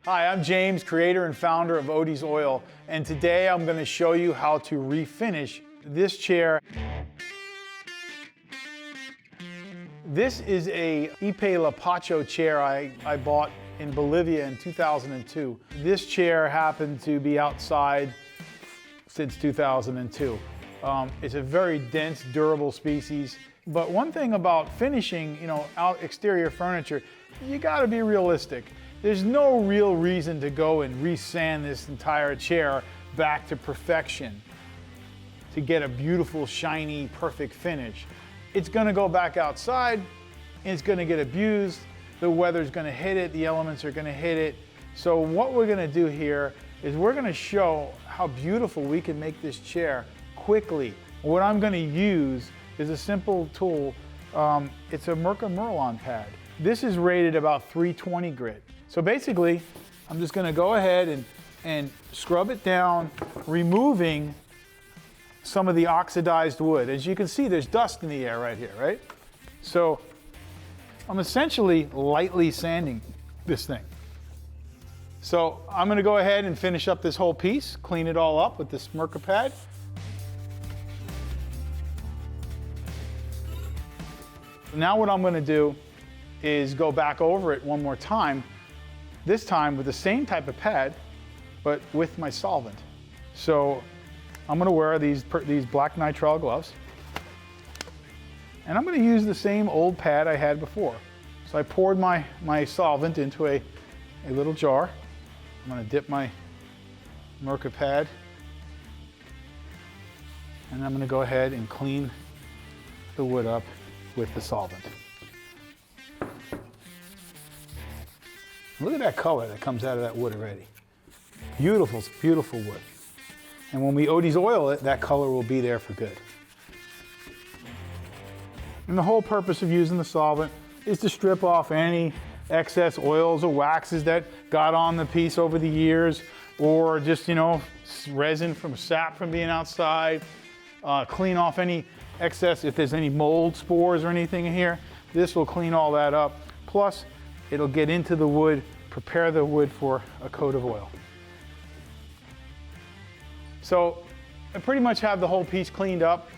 Hi, I'm James, creator and founder of Odie's Oil, and today I'm going to show you how to refinish this chair. This is a Ipe Lapacho chair I bought in Bolivia in 2002. This chair happened to be outside since 2002. It's a very dense, durable species. But one thing about finishing, out exterior furniture, you gotta be realistic. There's no real reason to go and resand this entire chair back to perfection to get a beautiful, shiny, perfect finish. It's gonna go back outside, and it's gonna get abused, the weather's gonna hit it, the elements are gonna hit it. So what we're gonna do here is we're gonna show how beautiful we can make this chair quickly. What I'm gonna use is a simple tool. It's a Merlon pad. This is rated about 320 grit. So basically, I'm just gonna go ahead and scrub it down, removing some of the oxidized wood. As you can see, there's dust in the air right here, right? So I'm essentially lightly sanding this thing. So I'm gonna go ahead and finish up this whole piece, clean it all up with this Merca pad. Now what I'm gonna do is go back over it one more time, this time with the same type of pad, but with my solvent. So I'm gonna wear these black nitrile gloves, and I'm gonna use the same old pad I had before. So I poured my solvent into a little jar. I'm gonna dip my Merca pad, and I'm gonna go ahead and clean the wood up with the solvent. Look at that color that comes out of that wood already. Beautiful, beautiful wood. And when we Odie's oil it, that color will be there for good. And the whole purpose of using the solvent is to strip off any excess oils or waxes that got on the piece over the years, or just, resin from sap from being outside, clean off any excess, if there's any mold spores or anything in here. This will clean all that up. Plus, it'll get into the wood, prepare the wood for a coat of oil. So I pretty much have the whole piece cleaned up,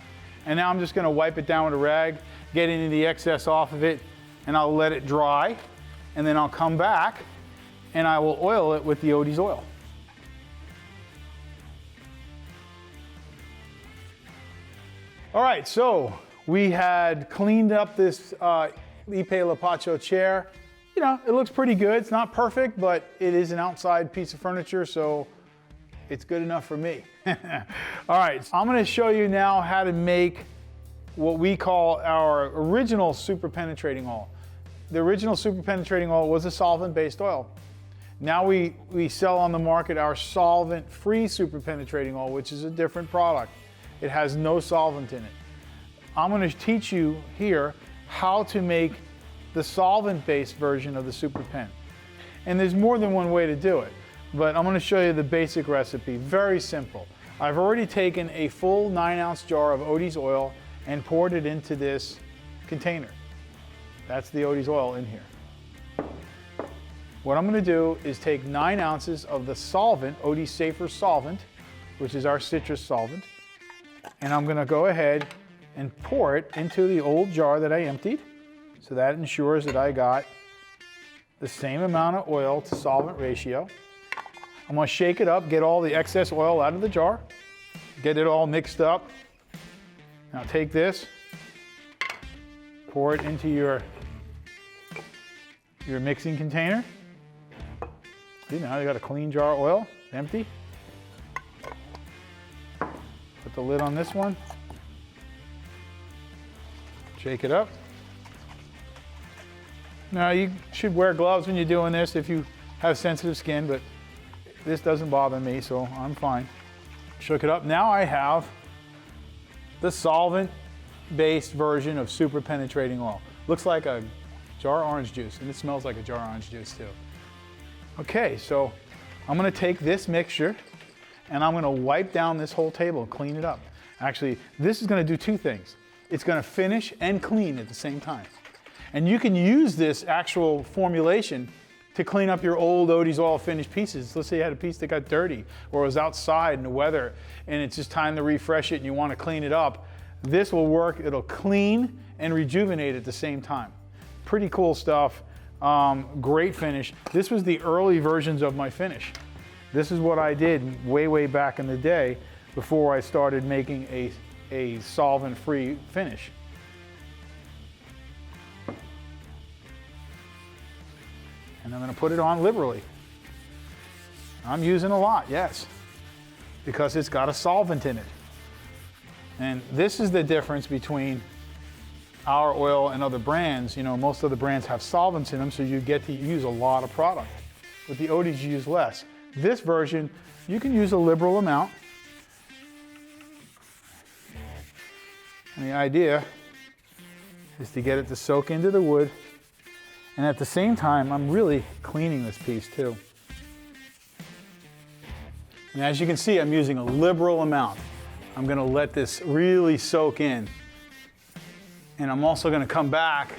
and now I'm just gonna wipe it down with a rag, get any of the excess off of it, and I'll let it dry, and then I'll come back and I will oil it with the Odie's oil. All right, so we had cleaned up this Ipe Lapacho chair. It looks pretty good. It's not perfect, but it is an outside piece of furniture, so it's good enough for me. All right, so I'm gonna show you now how to make what we call our original super penetrating oil. The original super penetrating oil was a solvent-based oil. Now we sell on the market our solvent-free super penetrating oil, which is a different product. It has no solvent in it. I'm gonna teach you here how to make the solvent-based version of the Super Pen. And there's more than one way to do it, but I'm gonna show you the basic recipe, very simple. I've already taken a full 9-ounce jar of Odie's oil and poured it into this container. That's the Odie's oil in here. What I'm gonna do is take 9 ounces of the solvent, Odie's Safer Solvent, which is our citrus solvent, and I'm gonna go ahead and pour it into the old jar that I emptied. So that ensures that I got the same amount of oil to solvent ratio. I'm gonna shake it up, get all the excess oil out of the jar, get it all mixed up. Now take this, pour it into your mixing container. See, now you got a clean jar of oil, empty. Put the lid on this one. Shake it up. Now you should wear gloves when you're doing this if you have sensitive skin, but this doesn't bother me, so I'm fine. Shook it up. Now I have the solvent-based version of super penetrating oil. Looks like a jar of orange juice, and it smells like a jar of orange juice too. Okay, so I'm gonna take this mixture and I'm gonna wipe down this whole table and clean it up. Actually, this is gonna do two things. It's gonna finish and clean at the same time. And you can use this actual formulation to clean up your old Odie's oil finish pieces. Let's say you had a piece that got dirty or was outside in the weather and it's just time to refresh it and you want to clean it up. This will work. It'll clean and rejuvenate at the same time. Pretty cool stuff. Great finish. This was the early versions of my finish. This is what I did way back in the day before I started making a solvent-free finish. And I'm going to put it on liberally. I'm using a lot, yes, because it's got a solvent in it. And this is the difference between our oil and other brands. You know, most other brands have solvents in them, so you get to use a lot of product. With the Odie's, you use less. This version, you can use a liberal amount. And the idea is to get it to soak into the wood. And at the same time, I'm really cleaning this piece too. And as you can see, I'm using a liberal amount. I'm going to let this really soak in. And I'm also going to come back,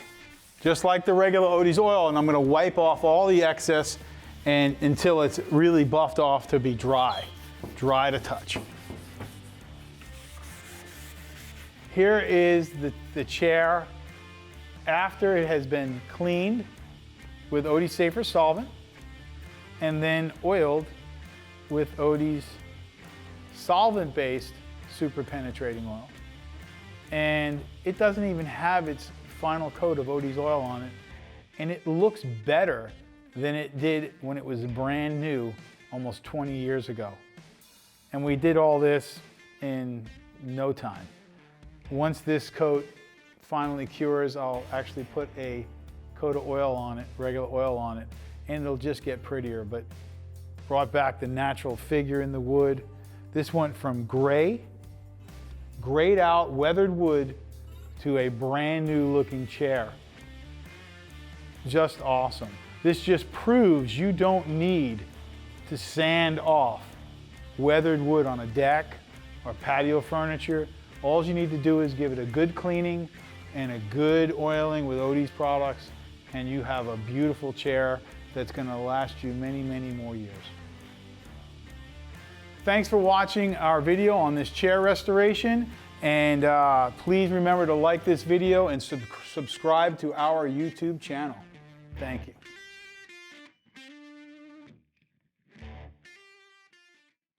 just like the regular Odie's oil, and I'm going to wipe off all the excess and until it's really buffed off to be dry to touch. Here is the chair after it has been cleaned with Odie Safer solvent and then oiled with Odie's solvent-based super penetrating oil. And it doesn't even have its final coat of Odie's oil on it. And it looks better than it did when it was brand new almost 20 years ago. And we did all this in no time. Once this coat finally cures, I'll actually put a coat of oil on it, regular oil on it, and it'll just get prettier, but brought back the natural figure in the wood. This went from grayed out, weathered wood to a brand new looking chair. Just awesome. This just proves you don't need to sand off weathered wood on a deck or patio furniture. All you need to do is give it a good cleaning and a good oiling with Odie's products, and you have a beautiful chair that's going to last you many more years. Thanks for watching our video on this chair restoration, and please remember to like this video and subscribe to our YouTube channel. Thank you.